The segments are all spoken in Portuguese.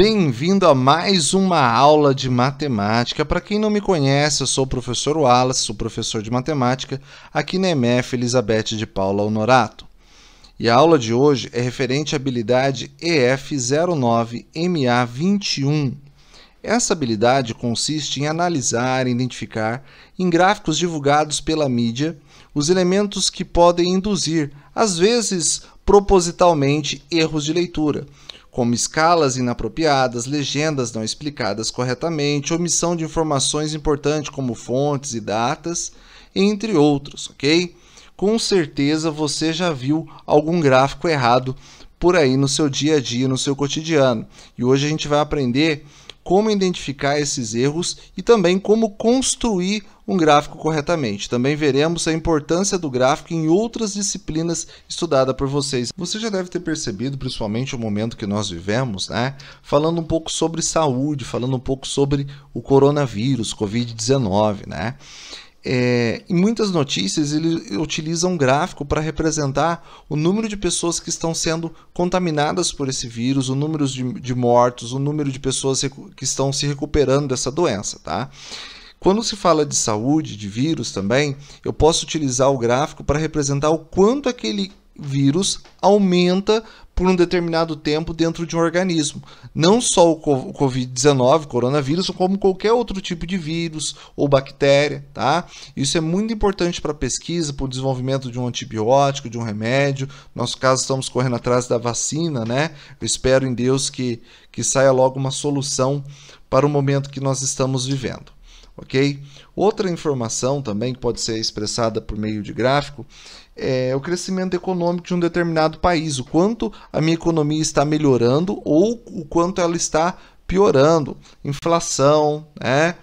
Bem-vindo a mais uma aula de matemática. Para quem não me conhece, eu sou o professor Wallace, sou professor de matemática aqui na EMF Elizabeth de Paula Honorato. E a aula de hoje é referente à habilidade EF09MA21. Essa habilidade consiste em analisar e identificar, em gráficos divulgados pela mídia, os elementos que podem induzir, às vezes propositalmente, erros de leitura, como escalas inapropriadas, legendas não explicadas corretamente, omissão de informações importantes como fontes e datas, entre outros, ok? Com certeza você já viu algum gráfico errado por aí no seu dia a dia, no seu cotidiano. E hoje a gente vai aprender como identificar esses erros e também como construir um gráfico corretamente. Também veremos a importância do gráfico em outras disciplinas estudadas por vocês. Você já deve ter percebido, principalmente o momento que nós vivemos, né? Falando um pouco sobre saúde, falando um pouco sobre o coronavírus, Covid-19, né? Em muitas notícias eles utilizam um gráfico para representar o número de pessoas que estão sendo contaminadas por esse vírus, o número de mortos, o número de pessoas que estão se recuperando dessa doença, tá? Quando se fala de saúde, de vírus também, eu posso utilizar o gráfico para representar o quanto aquele vírus aumenta por um determinado tempo dentro de um organismo. Não só o Covid-19, coronavírus, como qualquer outro tipo de vírus ou bactéria, tá? Isso é muito importante para a pesquisa, para o desenvolvimento de um antibiótico, de um remédio. No nosso caso, estamos correndo atrás da vacina, né? Eu espero em Deus que saia logo uma solução para o momento que nós estamos vivendo. Ok? Outra informação também que pode ser expressada por meio de gráfico é o crescimento econômico de um determinado país, o quanto a minha economia está melhorando ou o quanto ela está piorando. Inflação, né?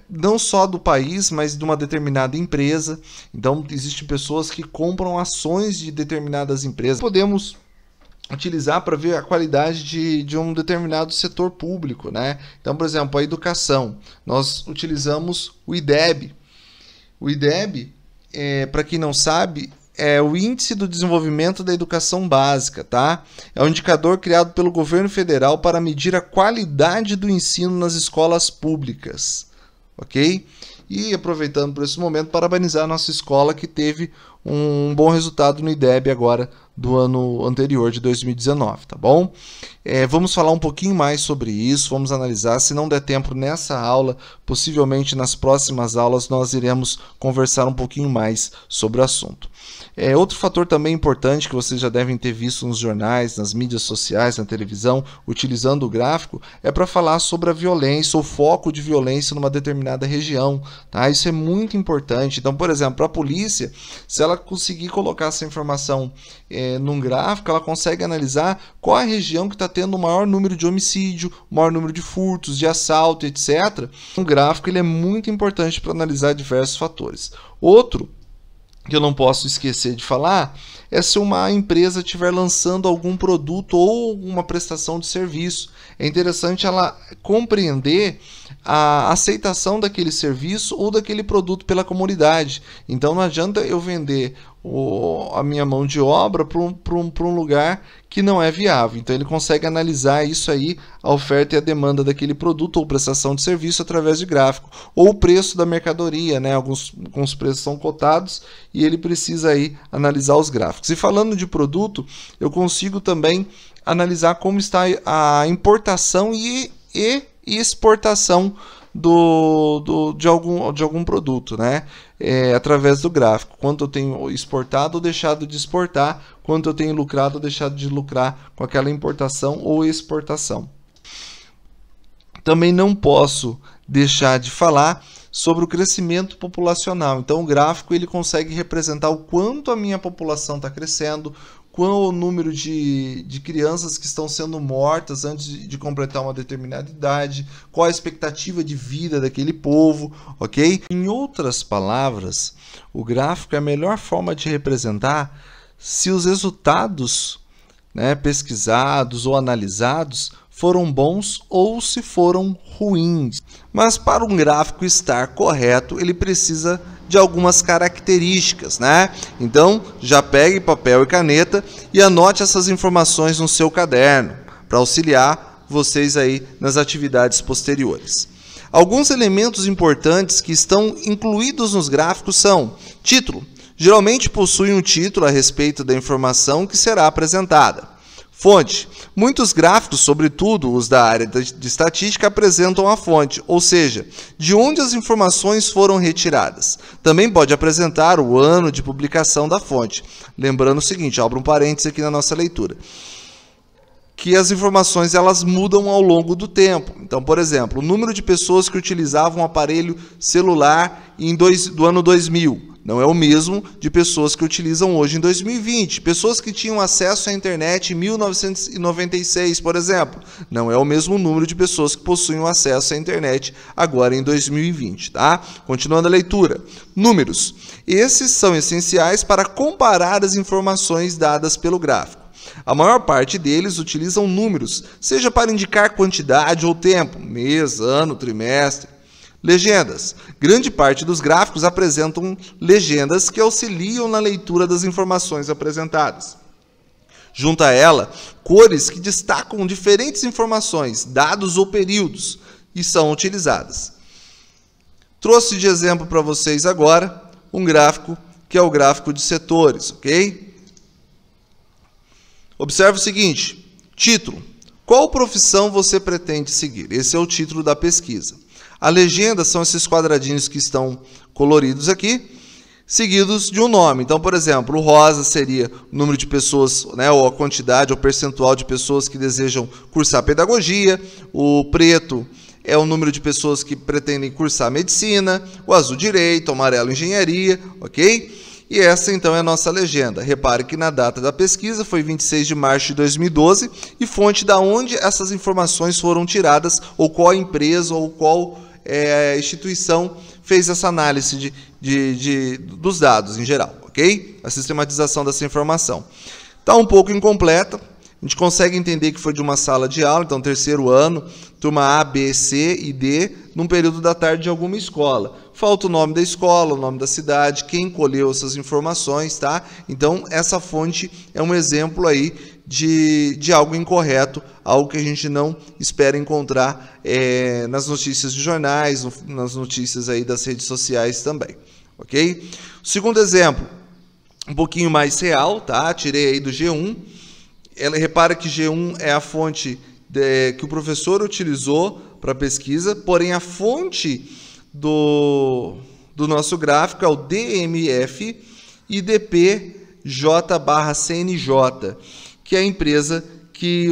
Não só do país, mas de uma determinada empresa. Então, existem pessoas que compram ações de determinadas empresas. Podemos utilizar para ver a qualidade de um determinado setor público, né? Então, por exemplo, a educação. Nós utilizamos o IDEB. O IDEB, para quem não sabe, é o Índice do Desenvolvimento da Educação Básica, tá? É um indicador criado pelo governo federal para medir a qualidade do ensino nas escolas públicas, ok? E aproveitando por esse momento, parabenizar a nossa escola que teve um bom resultado no IDEB agora do ano anterior, de 2019, tá bom? Vamos falar um pouquinho mais sobre isso, vamos analisar. Se não der tempo nessa aula, possivelmente nas próximas aulas nós iremos conversar um pouquinho mais sobre o assunto. Outro fator também importante que vocês já devem ter visto nos jornais, nas mídias sociais, na televisão, utilizando o gráfico, é para falar sobre a violência, o foco de violência numa determinada região, tá? Isso é muito importante. Então, por exemplo, para a polícia, se ela conseguir colocar essa informação num gráfico, ela consegue analisar qual a região que está tendo o maior número de homicídio, o maior número de furtos, de assalto, etc. O gráfico ele é muito importante para analisar diversos fatores. Outro que eu não posso esquecer de falar é se uma empresa estiver lançando algum produto ou uma prestação de serviço. É interessante ela compreender a aceitação daquele serviço ou daquele produto pela comunidade. Então não adianta eu vender a minha mão de obra para um lugar que não é viável. Então ele consegue analisar isso aí, a oferta e a demanda daquele produto ou prestação de serviço através de gráfico. Ou o preço da mercadoria, né? Alguns preços são cotados e ele precisa aí analisar os gráficos. E falando de produto, eu consigo também analisar como está a importação e exportação de algum produto, né? Através do gráfico, quanto eu tenho exportado ou deixado de exportar, quanto eu tenho lucrado ou deixado de lucrar com aquela importação ou exportação. Também não posso deixar de falar sobre o crescimento populacional. Então o gráfico ele consegue representar o quanto a minha população está crescendo, qual o número de crianças que estão sendo mortas antes de completar uma determinada idade, qual a expectativa de vida daquele povo, ok? Em outras palavras, o gráfico é a melhor forma de representar se os resultados, né, pesquisados ou analisados foram bons ou se foram ruins. Mas para um gráfico estar correto, ele precisa de algumas características, né? Então, já pegue papel e caneta e anote essas informações no seu caderno para auxiliar vocês aí nas atividades posteriores. Alguns elementos importantes que estão incluídos nos gráficos são: título. Geralmente possui um título a respeito da informação que será apresentada. Fonte. Muitos gráficos, sobretudo os da área de estatística, apresentam a fonte, ou seja, de onde as informações foram retiradas. Também pode apresentar o ano de publicação da fonte. Lembrando o seguinte, abro um parênteses aqui na nossa leitura, que as informações elas mudam ao longo do tempo. Então, por exemplo, o número de pessoas que utilizavam um aparelho celular do ano 2000 não é o mesmo de pessoas que utilizam hoje em 2020. Pessoas que tinham acesso à internet em 1996, por exemplo, não é o mesmo número de pessoas que possuem acesso à internet agora em 2020. Tá? Continuando a leitura. Números. Esses são essenciais para comparar as informações dadas pelo gráfico. A maior parte deles utilizam números, seja para indicar quantidade ou tempo, mês, ano, trimestre. Legendas. Grande parte dos gráficos apresentam legendas que auxiliam na leitura das informações apresentadas. Junto a ela, cores que destacam diferentes informações, dados ou períodos, e são utilizadas. Trouxe de exemplo para vocês agora um gráfico que é o gráfico de setores, ok? Observe o seguinte, título. Qual profissão você pretende seguir? Esse é o título da pesquisa. A legenda são esses quadradinhos que estão coloridos aqui, seguidos de um nome. Então, por exemplo, o rosa seria o número de pessoas, né, ou a quantidade ou percentual de pessoas que desejam cursar pedagogia. O preto é o número de pessoas que pretendem cursar medicina. O azul, direito. O amarelo, engenharia. Ok? E essa, então, é a nossa legenda. Repare que na data da pesquisa foi 26 de março de 2012 e fonte da onde essas informações foram tiradas, ou qual empresa ou qual instituição fez essa análise dos dados em geral, ok? A sistematização dessa informação. Está um pouco incompleta, a gente consegue entender que foi de uma sala de aula, então terceiro ano, turma A, B, C e D, num período da tarde de alguma escola. Falta o nome da escola, o nome da cidade, quem colheu essas informações, tá? Então, essa fonte é um exemplo aí de algo incorreto, algo que a gente não espera encontrar nas notícias de jornais, nas notícias aí das redes sociais também, ok? O segundo exemplo, um pouquinho mais real, tá? Tirei aí do G1. Repara que G1 é a fonte que o professor utilizou para a pesquisa, porém a fonte do nosso gráfico é o DMF IDPJ/CNJ, que é a empresa que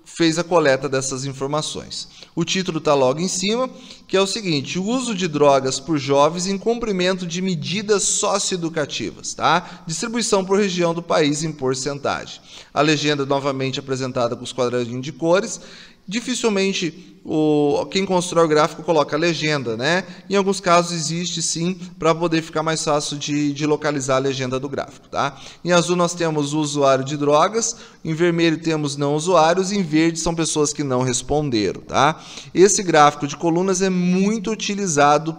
fez a coleta dessas informações. O título está logo em cima, que é o seguinte: o uso de drogas por jovens em cumprimento de medidas socioeducativas, tá? Distribuição por região do país em porcentagem. A legenda novamente apresentada com os quadradinhos de cores. Dificilmente quem constrói o gráfico coloca a legenda, né? Em alguns casos existe sim, para poder ficar mais fácil de localizar a legenda do gráfico, tá? Em azul nós temos o usuário de drogas, em vermelho temos não usuários, em verde são pessoas que não responderam, tá? Esse gráfico de colunas é muito utilizado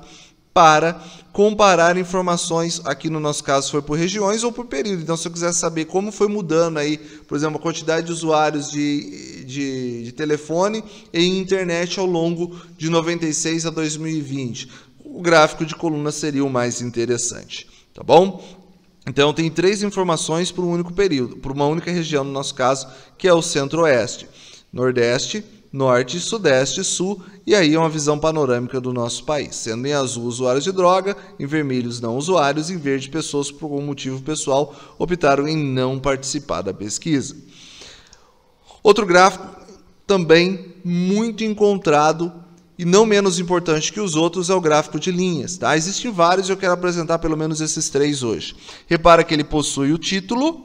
para comparar informações, aqui no nosso caso foi por regiões ou por período. Então, se eu quiser saber como foi mudando aí, por exemplo, a quantidade de usuários de telefone e internet ao longo de 96 a 2020, o gráfico de coluna seria o mais interessante, tá bom? Então, tem 3 informações para um único período, para uma única região, no nosso caso, que é o Centro-Oeste, Nordeste, Norte, Sudeste, Sul, e aí é uma visão panorâmica do nosso país, sendo em azul usuários de droga, em vermelhos não usuários, em verde pessoas que por algum motivo pessoal optaram em não participar da pesquisa. Outro gráfico também muito encontrado e não menos importante que os outros é o gráfico de linhas, tá? Existem vários e eu quero apresentar pelo menos esses 3 hoje. Repara que ele possui o título,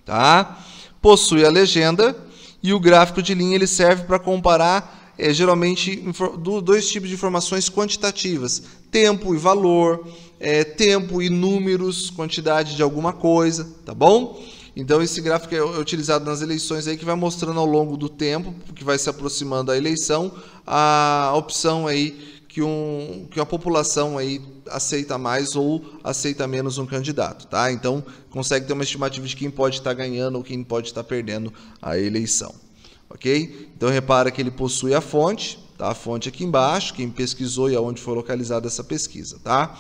tá? Possui a legenda. E o gráfico de linha ele serve para comparar, geralmente, 2 tipos de informações quantitativas. Tempo e valor, tempo e números, quantidade de alguma coisa, tá bom? Então, esse gráfico é utilizado nas eleições aí, que vai mostrando ao longo do tempo, que vai se aproximando da eleição, a opção aí que a população aí aceita mais ou aceita menos um candidato, tá? Então, consegue ter uma estimativa de quem pode estar ganhando ou quem pode estar perdendo a eleição, ok? Então repara que ele possui a fonte, tá? A fonte aqui embaixo, quem pesquisou e aonde foi localizada essa pesquisa, tá?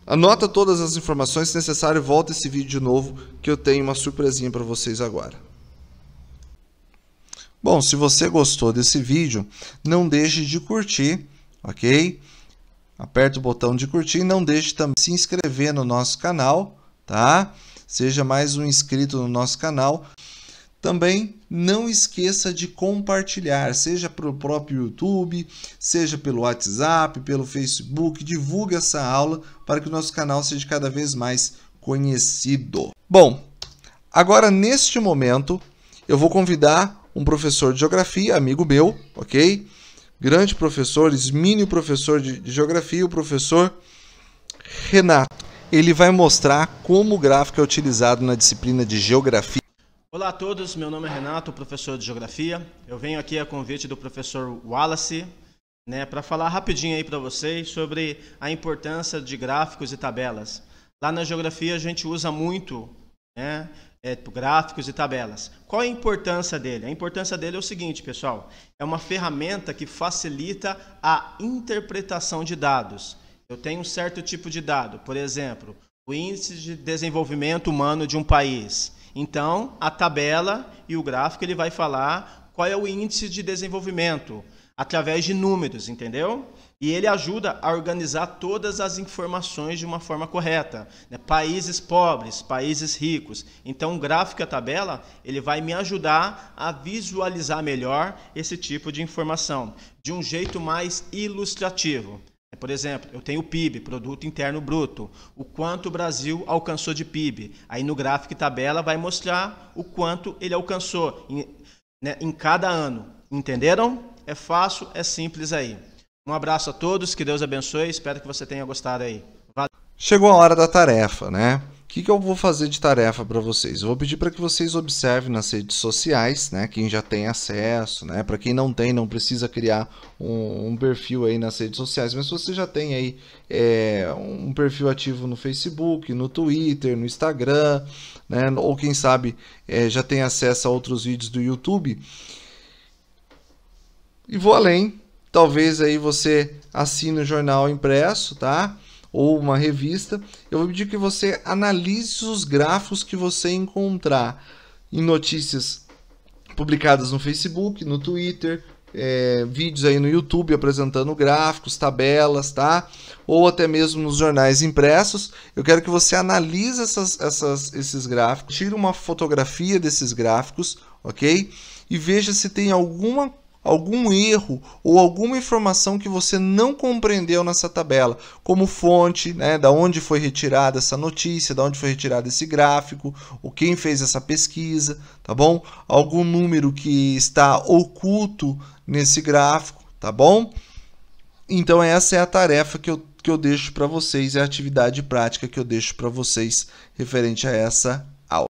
Anota todas as informações, se necessário, volta esse vídeo de novo, que eu tenho uma surpresinha para vocês agora. Bom, se você gostou desse vídeo, não deixe de curtir, ok? Aperta o botão de curtir e não deixe também de se inscrever no nosso canal, tá? Seja mais um inscrito no nosso canal. Também não esqueça de compartilhar, seja pelo próprio YouTube, seja pelo WhatsApp, pelo Facebook. Divulgue essa aula para que o nosso canal seja cada vez mais conhecido. Bom, agora neste momento eu vou convidar um professor de geografia, amigo meu, ok? Grande professor, exímio professor de geografia, o professor Renato. Ele vai mostrar como o gráfico é utilizado na disciplina de geografia. Olá a todos, meu nome é Renato, professor de Geografia. Eu venho aqui a convite do professor Wallace, para falar rapidinho aí para vocês sobre a importância de gráficos e tabelas. Lá na Geografia a gente usa muito gráficos e tabelas. Qual é a importância dele? A importância dele é o seguinte, pessoal, é uma ferramenta que facilita a interpretação de dados. Eu tenho um certo tipo de dado, por exemplo, o índice de desenvolvimento humano de um país. Então, a tabela e o gráfico ele vai falar qual é o índice de desenvolvimento, através de números, entendeu? E ele ajuda a organizar todas as informações de uma forma correta. Países pobres, países ricos. Então, o gráfico e a tabela ele vai me ajudar a visualizar melhor esse tipo de informação, de um jeito mais ilustrativo. Por exemplo, eu tenho o PIB, Produto Interno Bruto, o quanto o Brasil alcançou de PIB. Aí no gráfico e tabela vai mostrar o quanto ele alcançou em cada ano. Entenderam? É fácil, é simples aí. Um abraço a todos, que Deus abençoe, espero que você tenha gostado aí. Valeu. Chegou a hora da tarefa, né? O que eu vou fazer de tarefa para vocês? Eu vou pedir para que vocês observem nas redes sociais, né? Quem já tem acesso, né? Para quem não tem, não precisa criar um perfil aí nas redes sociais. Mas se você já tem aí um perfil ativo no Facebook, no Twitter, no Instagram, né? Ou quem sabe já tem acesso a outros vídeos do YouTube. E vou além. Talvez aí você assine o jornal impresso, tá? Ou uma revista. Eu vou pedir que você analise os gráficos que você encontrar em notícias publicadas no Facebook, no Twitter, vídeos aí no YouTube apresentando gráficos, tabelas, tá? Ou até mesmo nos jornais impressos. Eu quero que você analise esses gráficos, tire uma fotografia desses gráficos, ok? E veja se tem algum erro ou alguma informação que você não compreendeu nessa tabela, como fonte, né, da onde foi retirada essa notícia, da onde foi retirado esse gráfico, ou quem fez essa pesquisa, tá bom? Algum número que está oculto nesse gráfico, tá bom? Então essa é a tarefa que eu deixo para vocês, é a atividade prática que eu deixo para vocês referente a essa